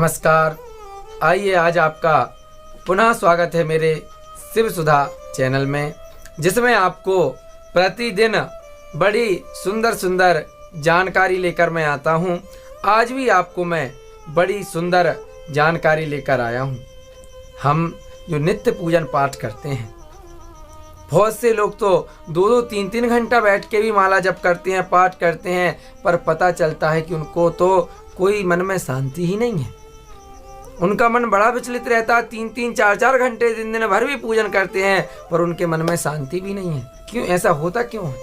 नमस्कार। आइए आज आपका पुनः स्वागत है मेरे शिव सुधा चैनल में, जिसमें आपको प्रतिदिन बड़ी सुंदर सुंदर जानकारी लेकर मैं आता हूं। आज भी आपको मैं बड़ी सुंदर जानकारी लेकर आया हूं। हम जो नित्य पूजन पाठ करते हैं, बहुत से लोग तो 2-2, 3-3 घंटा बैठ के भी माला जप करते हैं, पाठ करते हैं, पर पता चलता है कि उनको तो कोई मन में शांति ही नहीं है। उनका मन बड़ा विचलित रहता है। 3-3, 4-4 घंटे दिन दिन भर भी पूजन करते हैं, पर उनके मन में शांति भी नहीं है। क्यों ऐसा होता क्यों है?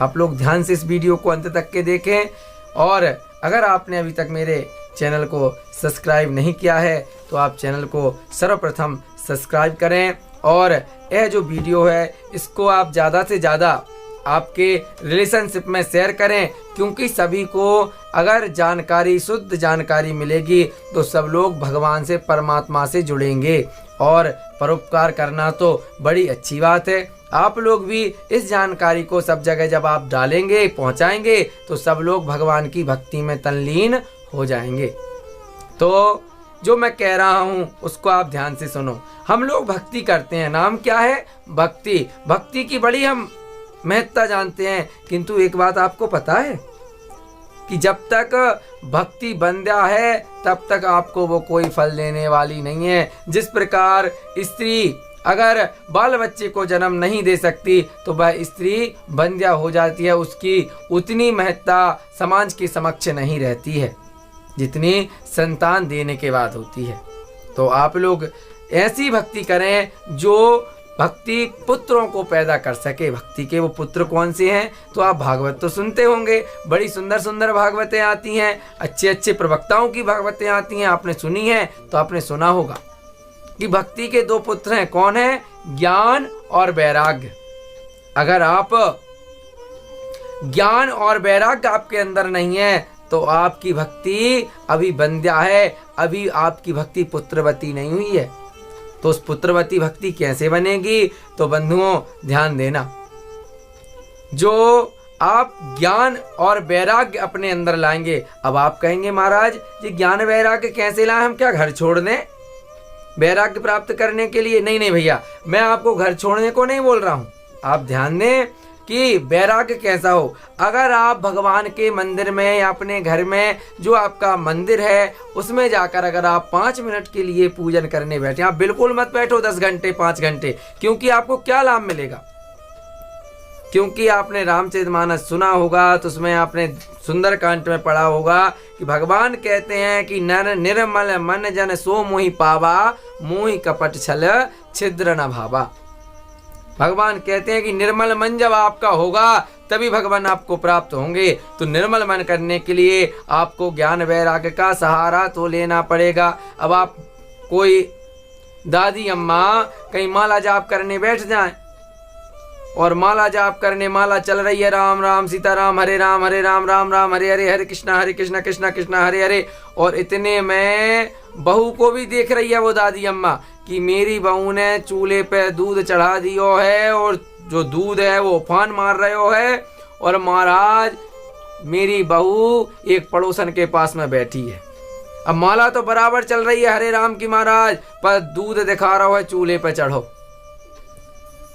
आप लोग ध्यान से इस वीडियो को अंत तक के देखें, और अगर आपने अभी तक मेरे चैनल को सब्सक्राइब नहीं किया है तो आप चैनल को सर्वप्रथम सब्सक्राइब करें, और यह जो वीडियो है इसको आप ज़्यादा से ज़्यादा आपके रिलेशनशिप में शेयर करें, क्योंकि सभी को अगर जानकारी, शुद्ध जानकारी मिलेगी तो सब लोग भगवान से, परमात्मा से जुड़ेंगे। और परोपकार करना तो बड़ी अच्छी बात है। आप लोग भी इस जानकारी को सब जगह जब आप डालेंगे, पहुंचाएंगे, तो सब लोग भगवान की भक्ति में तल्लीन हो जाएंगे। तो जो मैं कह रहा हूँ उसको आप ध्यान से सुनो। हम लोग भक्ति करते हैं, नाम क्या है? भक्ति। भक्ति की बड़ी हम महत्ता जानते हैं, किंतु एक बात आपको पता है कि जब तक भक्ति बंध्या है तब तक आपको वो कोई फल देने वाली नहीं है। जिस प्रकार स्त्री अगर बाल बच्चे को जन्म नहीं दे सकती तो वह स्त्री बंध्या हो जाती है, उसकी उतनी महत्ता समाज के समक्ष नहीं रहती है जितनी संतान देने के बाद होती है। तो आप लोग ऐसी भक्ति करें जो भक्ति पुत्रों को पैदा कर सके। भक्ति के वो पुत्र कौन से हैं? तो आप भागवत तो सुनते होंगे, बड़ी सुंदर सुंदर भागवतें आती हैं, अच्छे अच्छे प्रवक्ताओं की भागवतें आती हैं, आपने सुनी हैं तो आपने सुना होगा कि भक्ति के 2 पुत्र हैं। कौन है? ज्ञान और वैराग्य। अगर आप ज्ञान और वैराग्य आपके अंदर नहीं है तो आपकी भक्ति अभी बंध्या है, अभी आपकी भक्ति पुत्रवती नहीं हुई है। तो उस पुत्रवती भक्ति कैसे बनेगी? तो बंधुओं ध्यान देना, जो आप ज्ञान और वैराग्य अपने अंदर लाएंगे। अब आप कहेंगे महाराज जी ज्ञान वैराग्य कैसे लाएं? हम क्या घर छोड़ दें वैराग्य प्राप्त करने के लिए? नहीं भैया, मैं आपको घर छोड़ने को नहीं बोल रहा हूं। आप ध्यान दें कि वैराग्य कैसा हो। अगर आप भगवान के मंदिर में या अपने घर में जो आपका मंदिर है उसमें जाकर अगर आप 5 मिनट के लिए पूजन करने बैठे, आप बिल्कुल मत बैठो 10 घंटे 5 घंटे, क्योंकि आपको क्या लाभ मिलेगा? क्योंकि आपने रामचरितमानस सुना होगा तो उसमें आपने सुंदरकांड में पढ़ा होगा कि भगवान कहते हैं कि नर निर्मल मन जन सो मोहि पावा, मोहि कपट छल छिद्र न भावा। भगवान कहते हैं कि निर्मल मन जब आपका होगा तभी भगवान आपको प्राप्त होंगे। तो निर्मल मन करने के लिए आपको ज्ञान वैराग्य का सहारा तो लेना पड़ेगा। अब आप कोई दादी अम्मा कहीं माला जाप करने बैठ जाएं, और माला जाप करने, माला चल रही है राम राम सीता राम हरे राम राम राम हरे हरे, हरे कृष्णा कृष्णा कृष्णा हरे हरे, और इतने में बहू को भी देख रही है वो दादी अम्मा कि मेरी बहू ने चूल्हे पे दूध चढ़ा दियो है और जो दूध है वो उफान मार रहे है, और महाराज मेरी बहू एक पड़ोसन के पास में बैठी है। अब माला तो बराबर चल रही है हरे राम की महाराज, पर दूध दिखा रहा है चूल्हे पे चढ़ो।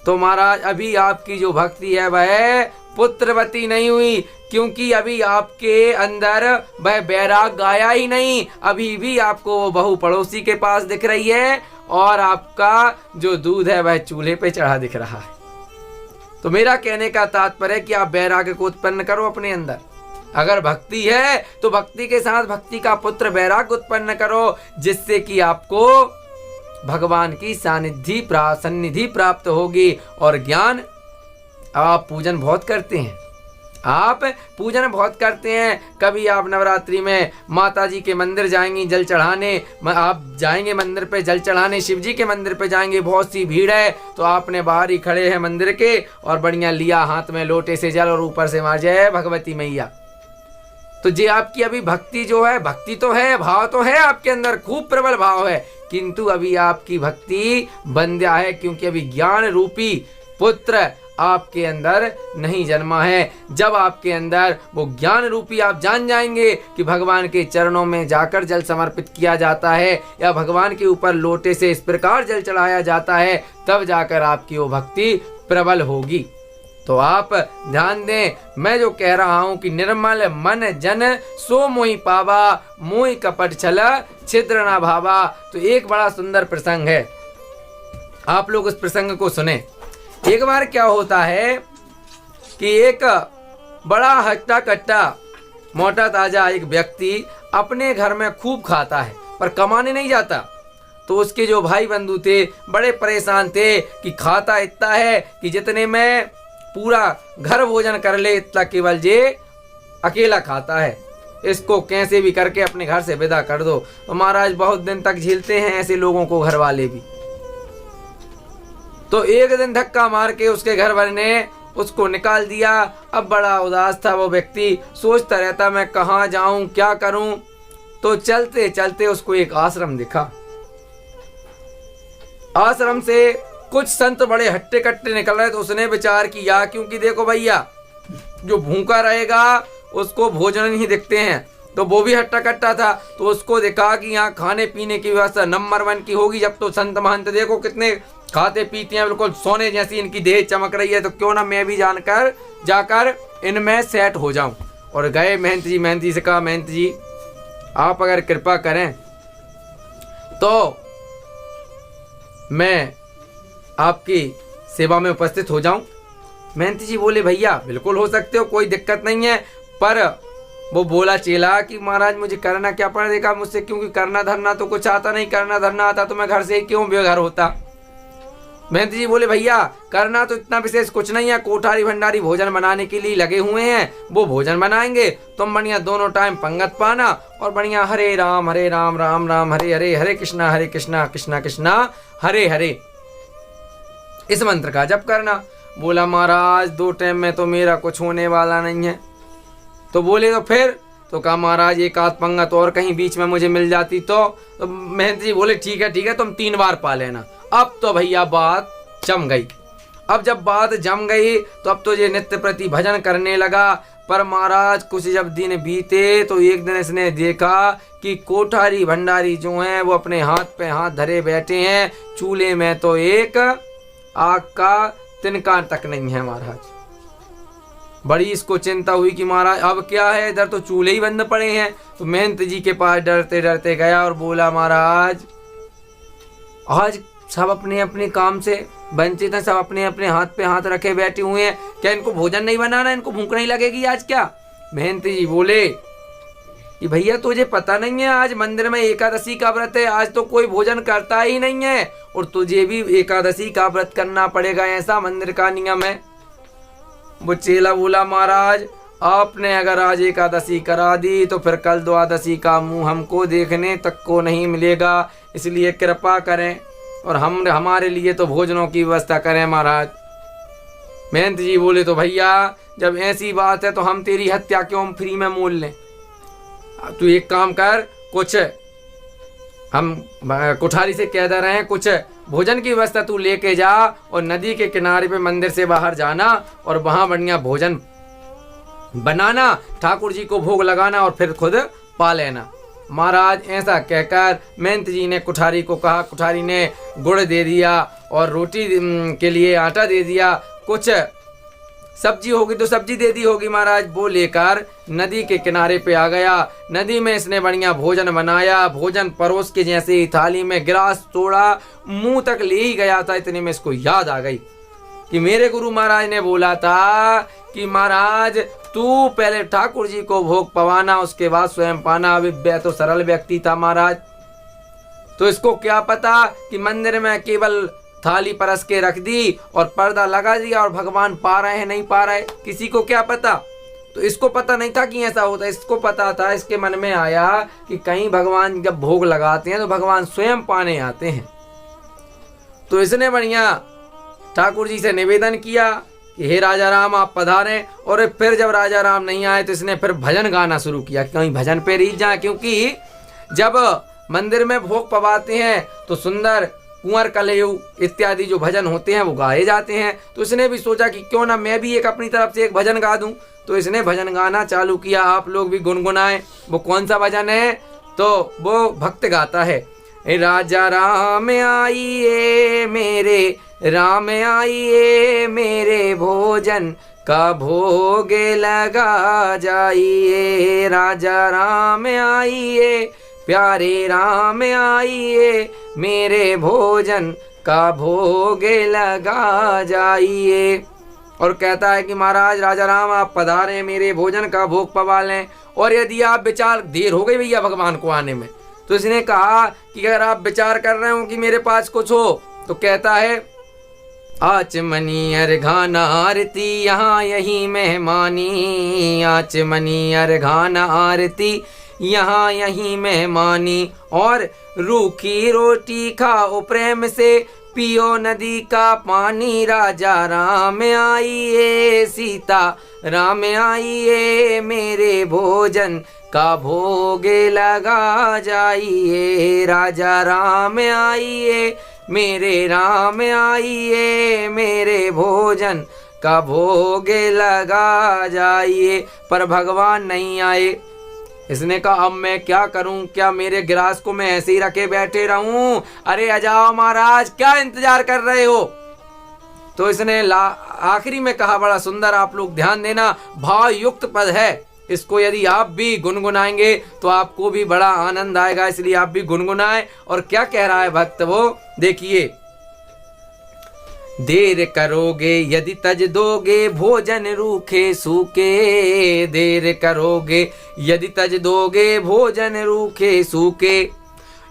तो महाराज अभी आपकी जो भक्ति है वह पुत्रवती नहीं हुई, क्योंकि अभी आपके अंदर वह वैराग्य आया ही नहीं। अभी भी आपको वो बहू पड़ोसी के पास दिख रही है और आपका जो दूध है वह चूल्हे पे चढ़ा दिख रहा है। तो मेरा कहने का तात्पर्य है कि आप वैराग्य को उत्पन्न करो अपने अंदर। अगर भक्ति है तो भक्ति के साथ भक्ति का पुत्र वैराग्य उत्पन्न करो, जिससे कि आपको भगवान की सन्निधि प्राप्त होगी। और ज्ञान, आप पूजन बहुत करते हैं, आप पूजन बहुत करते हैं। कभी आप नवरात्रि में माता जी के मंदिर जाएंगी जल चढ़ाने, आप जाएंगे मंदिर पे जल चढ़ाने, शिव जी के मंदिर पे जाएंगे, बहुत सी भीड़ है, तो आपने बाहर ही खड़े हैं मंदिर के और बढ़िया लिया हाथ में लोटे से जल और ऊपर से मार जय भगवती मैया। तो ये आपकी अभी भक्ति जो है, भक्ति तो है, भाव तो है आपके अंदर, खूब प्रबल भाव है, किंतु अभी आपकी भक्ति बंध्या है, क्योंकि अभी ज्ञान रूपी पुत्र आपके अंदर नहीं जन्मा है। जब आपके अंदर वो ज्ञान रूपी आप जान जाएंगे कि भगवान के चरणों में जाकर जल समर्पित किया जाता है या भगवान के ऊपर लोटे से इस प्रकार जल चढ़ाया जाता है, तब जाकर आपकी वो भक्ति प्रबल होगी। तो आप ध्यान दें, मैं जो कह रहा हूं कि निर्मल मन जन सो मोहि पावा, मोहि कपट छल छिद्र न भावा। तो एक बड़ा सुंदर प्रसंग है, आप लोग उस प्रसंग को सुने। एक बार क्या होता है कि एक बड़ा हट्टा कट्टा मोटा ताजा एक व्यक्ति अपने घर में खूब खाता है पर कमाने नहीं जाता। तो उसके जो भाई बंधु थे बड़े परेशान थे कि खाता इतना है कि जितने में पूरा घर भोजन कर ले, इतना केवल जे अकेला खाता है, इसको कैसे भी करके अपने घर से विदा कर दो। तो महाराज बहुत दिन तक झेलते हैं ऐसे लोगों को घर वाले भी। तो एक दिन धक्का मार के उसके घर वाले ने उसको निकाल दिया। अब बड़ा उदास था वो व्यक्ति, सोचता रहता मैं कहाँ जाऊं, क्या करूं। तो चलते चलते उसको एक आश्रम दिखा। आश्रम से कुछ संत बड़े हट्टे कट्टे निकल रहे, तो उसने विचार किया क्योंकि देखो भैया, जो भूखा रहेगा उसको भोजन नहीं दिखते हैं, तो वो भी हट्टा कट्टा था। तो उसको देखा कि यहाँ खाने पीने की व्यवस्था नंबर 1 की होगी। जब तो संत महंत देखो कितने खाते पीते हैं, बिल्कुल सोने जैसी इनकी देह चमक रही है, तो क्यों ना मैं भी जाकर इनमें सेट हो जाऊं। और गए महंत जी से कहा, महंत जी आप अगर कृपा करें तो मैं आपकी सेवा में उपस्थित हो जाऊं। महंत जी बोले भैया बिल्कुल हो सकते हो, कोई दिक्कत नहीं है। पर वो बोला चेला कि महाराज मुझे करना क्या पड़ेगा मुझसे, क्योंकि करना धरना तो कुछ आता नहीं, करना धरना आता तो मैं घर से ही क्यों बेघर होता। महंत जी बोले भैया करना तो इतना विशेष कुछ नहीं है, कोठारी भंडारी भोजन बनाने के लिए लगे हुए हैं, वो भोजन बनाएंगे, तुम बढ़िया दोनों टाइम पंगत पाना और बढ़िया हरे राम राम राम हरे हरे, हरे कृष्णा कृष्णा कृष्णा हरे हरे, इस मंत्र का जप करना। बोला महाराज 2 टाइम में तो मेरा कुछ होने वाला नहीं है। तो बोले तो फिर, तो कहा महाराज एक आध पंगत और कहीं बीच में मुझे मिल जाती तो महंत जी बोले ठीक है तुम 3 बार पा लेना। अब तो भैया बात जम गई। अब जब बात जम गई तो अब तो ये नित्य प्रति भजन करने लगा। पर महाराज कुछ जब दिन बीते तो एक दिन इसने देखा कि कोठारी भंडारी जो हैं वो अपने हाथ पे हाथ धरे बैठे हैं, चूल्हे में तो एक आग का तिनका तक नहीं है महाराज। बड़ी इसको चिंता हुई कि महाराज अब क्या है, इधर तो चूल्हे ही बंद पड़े हैं। तो महंत जी के पास डरते डरते गया और बोला महाराज आज सब अपने अपने काम से वंचित हैं, सब अपने अपने हाथ पे हाथ रखे बैठे हुए हैं, क्या इनको भोजन नहीं बनाना, इनको भूख नहीं लगेगी आज क्या। महंत जी बोले कि भैया तुझे पता नहीं है आज मंदिर में एकादशी का व्रत है, आज तो कोई भोजन करता ही नहीं है और तुझे भी एकादशी का व्रत करना पड़ेगा, ऐसा मंदिर का नियम है। वो चेला बोला महाराज आपने अगर आज एकादशी करा दी तो फिर कल द्वादशी का मुंह हमको देखने तक को नहीं मिलेगा, इसलिए कृपा करें और हमारे लिए तो भोजनों की व्यवस्था करें महाराज। महंत जी बोले तो भैया जब ऐसी बात है तो हम तेरी हत्या क्यों फ्री में मोल लें। तू एक काम कर, कुछ हम कोठारी से कह दे रहे हैं कुछ भोजन की व्यवस्था तू लेके जा और नदी के किनारे पे मंदिर से बाहर जाना और वहां बढ़िया भोजन बनाना, ठाकुर जी को भोग लगाना और फिर खुद पा लेना। महाराज ऐसा कहकर महंत जी ने कुठारी को कहा, कुठारी ने गुड़ दे दिया और रोटी के लिए आटा दे दिया, कुछ सब्जी होगी तो सब्जी दे दी होगी महाराज। वो लेकर नदी के किनारे पे आ गया। नदी में इसने बढ़िया भोजन बनाया, भोजन परोस के जैसे ही थाली में गिलास तोड़ा, मुंह तक ले ही गया था, इतने में इसको याद आ गई कि मेरे गुरु महाराज ने बोला था कि महाराज तू पहले ठाकुर जी को भोग पवाना उसके बाद स्वयं पाना। अभी तो सरल व्यक्ति था महाराज, तो इसको क्या पता कि मंदिर में केवल थाली परस के रख दी और पर्दा लगा दिया और भगवान पा रहे हैं नहीं पा रहे, किसी को क्या पता। तो इसको पता नहीं था कि ऐसा होता है, इसको पता था, इसके मन में आया कि कहीं भगवान जब भोग लगाते हैं तो भगवान स्वयं पाने आते हैं। तो इसने बढ़िया ठाकुर जी से निवेदन किया कि हे राजा राम आप पधारें। और फिर जब राजा राम नहीं आए तो इसने फिर भजन गाना शुरू किया, कहीं भजन पे रीत जाए, क्योंकि जब मंदिर में भोग पवाते हैं तो सुंदर कुंवर कलयु इत्यादि जो भजन होते हैं वो गाए जाते हैं। तो इसने भी सोचा कि क्यों ना मैं भी एक अपनी तरफ से एक भजन गा दूं। तो इसने भजन गाना चालू किया। आप लोग भी गुनगुनाएं। वो कौन सा भजन है? तो वो भक्त गाता है, राजा राम आइए मेरे, राम आइए मेरे, भोजन का भोग लगा जाइए। राजा राम आइए, प्यारे राम आइए, मेरे भोजन का भोग लगा जाइए। और कहता है कि महाराज राजा राम आप पधारें, मेरे भोजन का भोग पवा लें। और यदि आप विचार, देर हो गई भैया भगवान को आने में, तो इसने कहा कि अगर आप विचार कर रहे हो कि मेरे पास कुछ हो, तो कहता है आचमनी अर्घाना आरती यहाँ यही मेहमानी, आचमनी अर्घाना आरती यहाँ यही मेहमानी। और रूखी रोटी खाओ प्रेम से, पियो नदी का पानी। राजा राम आइए, सीता राम आइए, मेरे भोजन का भोग लगा जाइए। राजा राम आइए, मेरे राम आइए, मेरे भोजन का भोग लगा जाइए। पर भगवान नहीं आए। इसने कहा अब मैं क्या करूं, क्या मेरे गिरास को मैं ऐसे ही रखे बैठे रहूं? अरे आ जाओ महाराज, क्या इंतजार कर रहे हो? तो इसने आखिरी में कहा, बड़ा सुंदर, आप लोग ध्यान देना, भाव युक्त पद है। इसको यदि आप भी गुनगुनाएंगे तो आपको भी बड़ा आनंद आएगा, इसलिए आप भी गुनगुनाएं। और क्या कह रहा है भक्त, वो देखिए, देर करोगे यदि तज दोगे, भोजन रूखे सूखे। देर करोगे यदि तज दोगे, भोजन रूखे सूखे।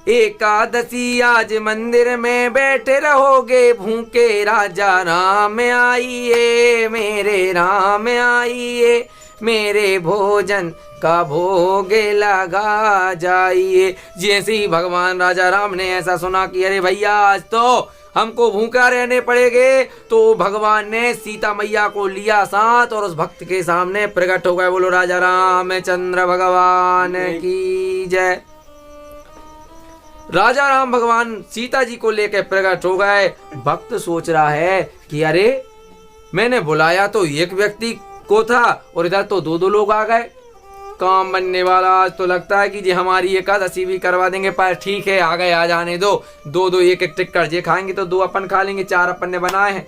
एकादशी आज मंदिर में बैठे रहोगे भूखे। राजा राम आइए, मेरे राम आइए, मेरे भोजन का भोग लगा जाइए। जैसे ही भगवान राजा राम ने ऐसा सुना कि अरे भैया आज तो हमको भूखा रहने पड़ेंगे, तो भगवान ने सीता मैया को लिया साथ और उस भक्त के सामने प्रकट हो गए। बोलो राजा रामचंद्र भगवान की जय। राजा राम भगवान सीता जी को लेकर प्रकट हो गए। भक्त सोच रहा है कि अरे मैंने बुलाया तो एक व्यक्ति को था और इधर तो दो लोग आ गए। काम बनने वाला, आज तो लगता है कि जी हमारी एकादशी भी करवा देंगे। पर ठीक है, आ गए, आ जाने दो। दो एक टिक्कर जे खाएंगे तो 2 अपन खा लेंगे, 4 अपन ने बनाए हैं।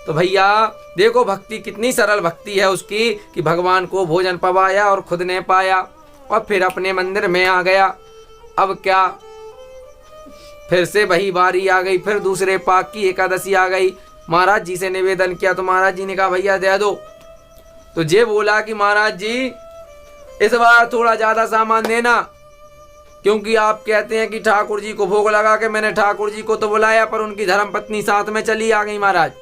तो भैया देखो भक्ति कितनी सरल भक्ति है उसकी, कि भगवान को भोजन पवाया और खुद ने पाया और फिर अपने मंदिर में आ गया। अब क्या, फिर से वही बारी आ गई, फिर दूसरे पाक की एकादशी आ गई। महाराज जी से निवेदन किया तो महाराज जी ने कहा भैया दे दो। तो जे बोला कि महाराज जी इस बार थोड़ा ज्यादा सामान देना, क्योंकि आप कहते हैं कि ठाकुर जी को भोग लगा के, मैंने ठाकुर जी को तो बुलाया पर उनकी धर्मपत्नी साथ में चली आ गई महाराज।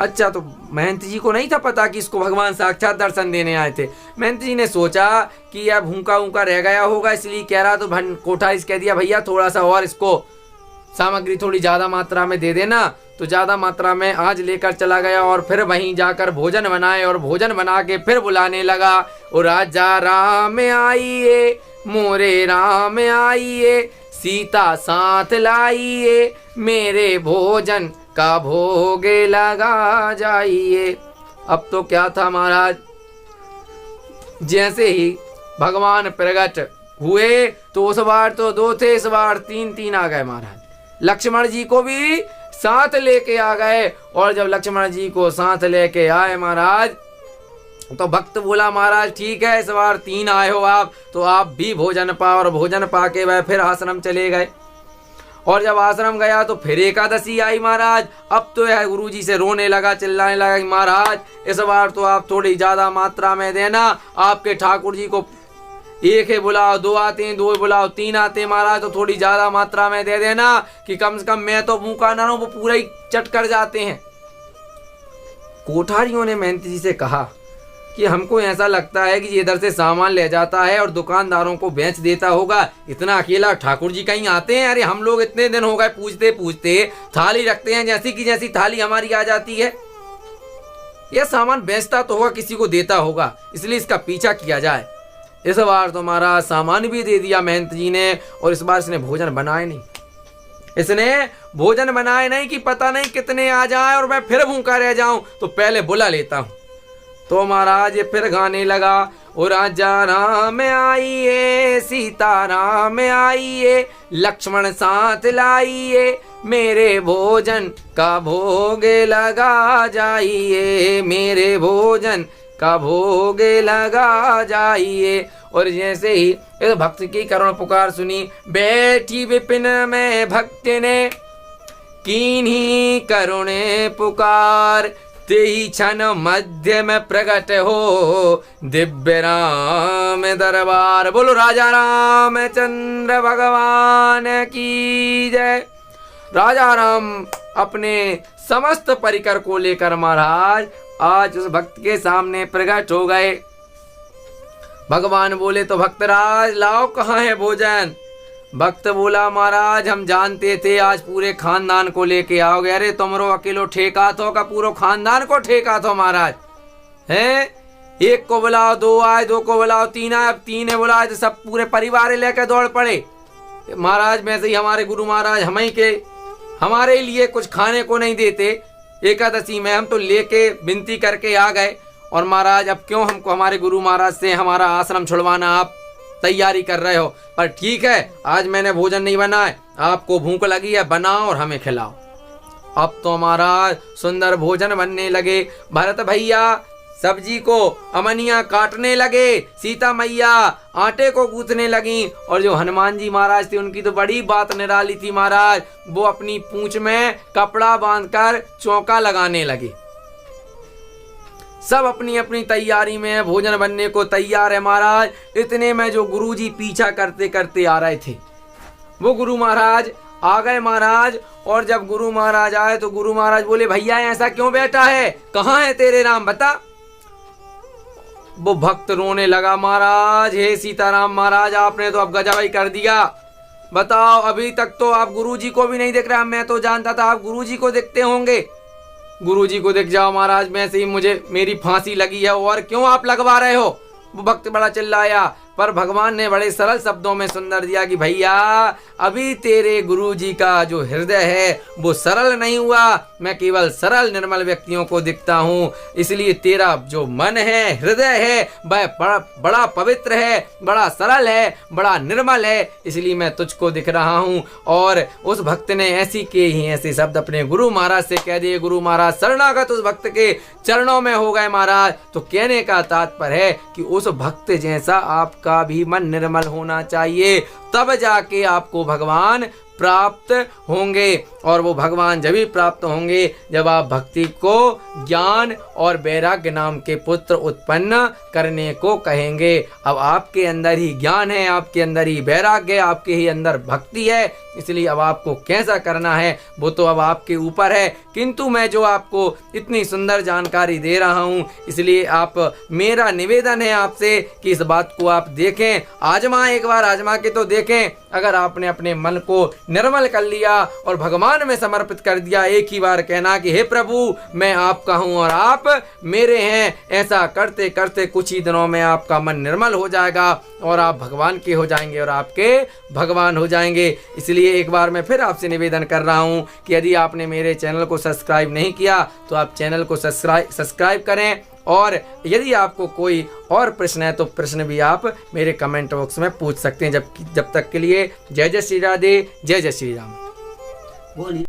अच्छा, तो महंत जी को नहीं था पता कि इसको भगवान साक्षात दर्शन देने आए थे। महंत जी ने सोचा कि यह भूखा ऊंका रह गया होगा, इसलिए कह रहा, तो कोठारीस कह दिया भैया थोड़ा सा और इसको सामग्री थोड़ी ज्यादा मात्रा में दे देना। तो ज्यादा मात्रा में आज लेकर चला गया और फिर वहीं जाकर भोजन बनाए और भोजन बना के फिर बुलाने लगा। और राजा राम आइए, मोरे राम आइए, सीता साथ लाइए, मेरे भोजन का भोग लगा जाइए। अब तो क्या था महाराज, जैसे ही भगवान प्रकट हुए तो उस बार तो 2 थे, इस बार 3 आ गए महाराज। लक्ष्मण जी को भी साथ लेके आ गए। और जब लक्ष्मण जी को साथ लेके आए महाराज, तो भक्त बोला महाराज ठीक है, इस बार 3 आए हो आप, तो आप भी भोजन पाओ। और भोजन पाके वह फिर आश्रम चले गए। और जब आश्रम गया तो फिर एकादशी आई महाराज। अब तो यह गुरु जी से रोने लगा, चिल्लाने लगा कि महाराज इस बार तो आप थोड़ी ज्यादा मात्रा में देना। आपके ठाकुर जी को 1 है बुलाओ, 2 आते हैं, 2 बुलाओ, 3 आते हैं महाराज, तो थोड़ी ज्यादा मात्रा में दे देना कि कम से कम मैं तो भूखा ना रहूं, वो पूरा ही चट कर जाते हैं। कोठारियों ने महंत जी से कहा कि हमको ऐसा लगता है कि ये इधर से सामान ले जाता है और दुकानदारों को बेच देता होगा, इतना अकेला ठाकुर जी कहीं आते हैं? अरे हम लोग इतने दिन हो गए पूछते पूछते थाली रखते हैं, जैसी की जैसी थाली हमारी आ जाती है। यह सामान बेचता तो होगा, किसी को देता होगा, इसलिए इसका पीछा किया जाए। इस बार तो महाराज सामान भी दे दिया महंत जी ने, और इस बार इसने भोजन बनाए नहीं। इसने भोजन बनाए नहीं कि पता नहीं कितने आ जाए और मैं फिर भूखा रह जाऊं, तो पहले बुला लेता हूं। तो महाराज ये फिर गाने लगा, ओ राजा राम आइए, सीता राम आइए, लक्ष्मण साथ लाइए, मेरे भोजन का भोग लगा जाइए, मेरे भोजन का भोग लगा जाइए। और जैसे ही इस भक्त की करुण पुकार सुनी, बैठी विपिन में भक्त ने कीन्ही करुणे पुकार, तेहि क्षण मध्य में प्रकट हो दिव्य राम दरबार। बोलो राजा रामचंद्र भगवान की जय। राजा राम अपने समस्त परिकर को लेकर महाराज आज उस भक्त के सामने प्रकट हो गए। भगवान बोले तो भक्तराज लाओ कहाँ है भोजन। भक्त बोला महाराज हम जानते थे आज पूरे खानदान को लेके आओगे। अरे तुमरो अकेलो ठेका तो का पूरा खानदान को ठेका तो महाराज हैं। एक को बुलाओ दो आए, दो को बुलाओ तीन आए, अब तीन बुलाए तो सब पूरे परिवार लेकर दौड़ पड़े। महाराज वैसे ही हमारे गुरु महाराज हमारे लिए कुछ खाने को नहीं देते एकादशी में, हम तो लेके विनती करके आ गए। और महाराज अब क्यों हमको हमारे गुरु महाराज से हमारा आश्रम छुड़वाना आप तैयारी कर रहे हो। पर ठीक है आज मैंने भोजन नहीं बनाया, आपको भूख लगी है बनाओ और हमें खिलाओ। अब तो महाराज सुंदर भोजन बनने लगे। भरत भैया सब्जी को अमनिया काटने लगे, सीता मैया आटे को गूंथने लगी, और जो हनुमान जी महाराज थे उनकी तो बड़ी बात निराली थी महाराज। वो अपनी पूंछ में कपड़ा बांधकर चौका लगाने लगे। सब अपनी अपनी तैयारी में भोजन बनने को तैयार है महाराज। इतने में जो गुरुजी पीछा करते करते आ रहे थे वो गुरु महाराज आ गए महाराज। और जब गुरु महाराज आए तो गुरु महाराज बोले भैया ऐसा क्यों बैठा है, कहाँ है तेरे राम बता। वो भक्त रोने लगा, महाराज हे सीताराम महाराज आपने तो अब गजब ही कर दिया। बताओ अभी तक तो आप गुरुजी को भी नहीं देख रहे, मैं तो जानता था आप गुरुजी को देखते होंगे। गुरुजी को देख जाओ महाराज, मैं से ही मुझे मेरी फांसी लगी है और क्यों आप लगवा रहे हो। वो भक्त बड़ा चिल्लाया, पर भगवान ने बड़े सरल शब्दों में सुंदर दिया कि भैया अभी तेरे गुरुजी का जो हृदय है वो सरल नहीं हुआ। मैं केवल सरल निर्मल व्यक्तियों को दिखता हूँ, इसलिए तेरा जो मन है हृदय है वह बड़ा पवित्र है, बड़ा सरल है, बड़ा निर्मल है, इसलिए मैं तुझको दिख रहा हूँ। और उस भक्त ने ऐसी के ही ऐसे शब्द अपने गुरु महाराज से कह दिए। गुरु महाराज शरणागत उस भक्त के चरणों में हो गए महाराज। तो कहने का तात्पर्य है कि उस भक्त जैसा आपका भी मन निर्मल होना चाहिए, तब जाके आपको भगवान प्राप्त होंगे। और वो भगवान जब भी प्राप्त होंगे जब आप भक्ति को ज्ञान और वैराग्य नाम के पुत्र उत्पन्न करने को कहेंगे। अब आपके अंदर ही ज्ञान है, आपके अंदर ही वैराग्य, आपके ही अंदर भक्ति है, इसलिए अब आपको कैसा करना है वो तो अब आपके ऊपर है। किंतु मैं जो आपको इतनी सुंदर जानकारी दे रहा हूँ, इसलिए आप मेरा निवेदन है आपसे कि इस बात को आप देखें, आजमाएं, एक बार आजमा के तो देखें। अगर आपने अपने मन को निर्मल कर लिया और भगवान में समर्पित कर दिया, एक ही बार कहना कि हे प्रभु मैं आपका हूँ और आप मेरे हैं, ऐसा करते करते कुछ ही दिनों में आपका मन निर्मल हो जाएगा और आप भगवान के हो जाएंगे और आपके भगवान हो जाएंगे। इसलिए एक बार मैं फिर आपसे निवेदन कर रहा हूँ कि यदि आपने मेरे चैनल को सब्सक्राइब नहीं किया तो आप चैनल को सब्सक्राइब करें। और यदि आपको कोई और प्रश्न है तो प्रश्न भी आप मेरे कमेंट बॉक्स में पूछ सकते हैं। जब तक के लिए जय जय श्री राधे, जय जय श्री राम।